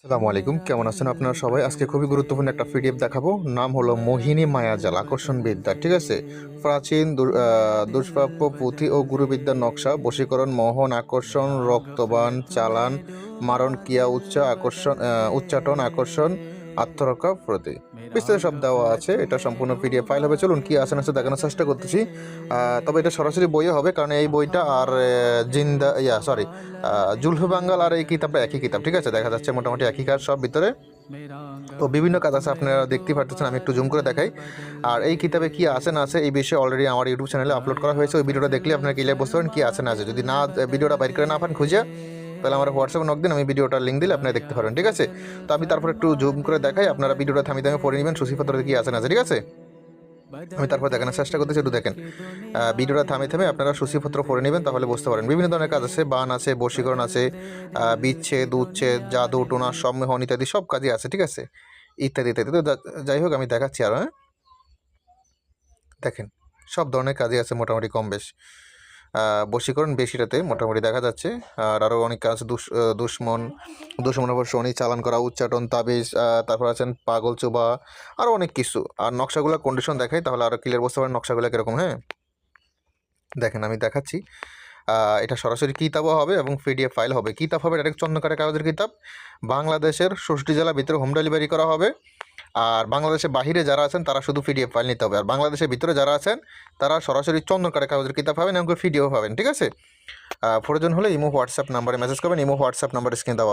আসসালামু আলাইকুম, কেমন আছেন আপনারা সবাই? আজকে খুবই গুরুত্বপূর্ণ একটা পিডিএফ দেখাবো। নাম হলো মোহিনী মায়াজাল আকর্ষণ বিদ্যা। ঠিক আছে? প্রাচীন দুষ্প্রাপ্য পুঁথি ও গুরুবিদ্যার নকশা, বশীকরণ, মোহন, আকর্ষণ, রক্তবান, চালান, মারণ, ক্রিয়া, উচ্চাটন, আকর্ষণ, আত্মরক্ষা প্রতি। বিস্তারিত সব দেওয়া আছে। এটা সম্পূর্ণ পিডিএফ ফাইল হবে। চলুন কি আছে না আছে দেখানোর চেষ্টা করতেছি। তবে এটা সরাসরি বইয়ে হবে, কারণ এই বইটা আর জিন্দা ইয়া সরি জুলফে বাঙ্গাল আর এই কিতাবটা একই কিতাব। ঠিক আছে? দেখা যাচ্ছে মোটামুটি একই কাজ সব ভিতরে। তো বিভিন্ন কাজ আছে, আপনারা দেখতে পারতেছেন। আমি একটু জুম করে দেখাই। আর এই কিতাবে কি আছে না আছে এই বিষয়ে অলরেডি আমার ইউটিউব চ্যানেলে আপলোড করা হয়েছে। ওই ভিডিওটা দেখলে আপনারা ক্লিয়ার বুঝতে পারেন কি আছে না আছে। যদি না ভিডিওটা বাইর করে না পান খুঁজে, তাহলে আমার হোয়াটসঅ্যাপে নক দিন, আমি ভিডিওটার লিঙ্ক দিলে আপনারা দেখতে পারেন। ঠিক আছে? তো আমি তারপর একটু জুম করে দেখাই, আপনারা ভিডিওটা থামিয়ে থামিয়ে পড়ে নেবেন সূচিপত্রতে কি আছে না আছে। ঠিক আছে? আমি তারপর দেখানোর চেষ্টা করতেছি, একটু দেখেন। ভিডিওটা থামে থামে আপনারা সূচিপত্র পড়ে নেবেন, তাহলে বুঝতে পারেন। বিভিন্ন ধরনের কাজ আছে, বান আছে, বশীকরণ আছে, বিচ্ছেদ, উচ্ছেদ, জাদু, টোনা, সম্মোহন ইত্যাদি সব কাজই আছে। ঠিক আছে? ইত্যাদি ইত্যাদি। তো যাই হোক, আমি দেখাচ্ছি আরও। হ্যাঁ, দেখেন, সব ধরনের কাজই আছে মোটামুটি কম বেশ। বশীকরণ বেশিটাতে মোটামুটি দেখা যাচ্ছে। আর আরও অনেক কাজ, দুশ্মনের উপর শনি, চালান করা, উচ্চাটন, তাবিজ, তারপর আছেন পাগল চোবা, আরও অনেক কিছু। আর নকশাগুলো কন্ডিশন দেখাই, তাহলে আরও ক্লিয়ার বুঝতে পারেন নকশাগুলো কীরকম। হ্যাঁ, দেখেন আমি দেখাচ্ছি। এটা সরাসরি কিতাবও হবে এবং পিডিএফ ফাইল হবে। কিতাব হবে ডাইরেক্ট চন্দনকাঠা কাগজের কিতাব। বাংলাদেশের ৬৬ জেলার ভিতরে হোম ডেলিভারি করা হবে। আর বাংলাদেশের বাহিরে যারা আছেন তারা শুধু পিডিএফ ফাইল নিতে হবে। আর বাংলাদেশের ভিতরে যারা আছেন তারা সরাসরি চন্দনকাঠা কাগজের কিতাব পাবেন এবং পিডিএফ পাবেন। ঠিক আছে? প্রয়োজন হলে ইমো হোয়াটসঅ্যাপ নাম্বারে মেসেজ করবেন। ইমো হোয়াটসঅ্যাপ নাম্বার স্ক্রিনে দেওয়া আছে।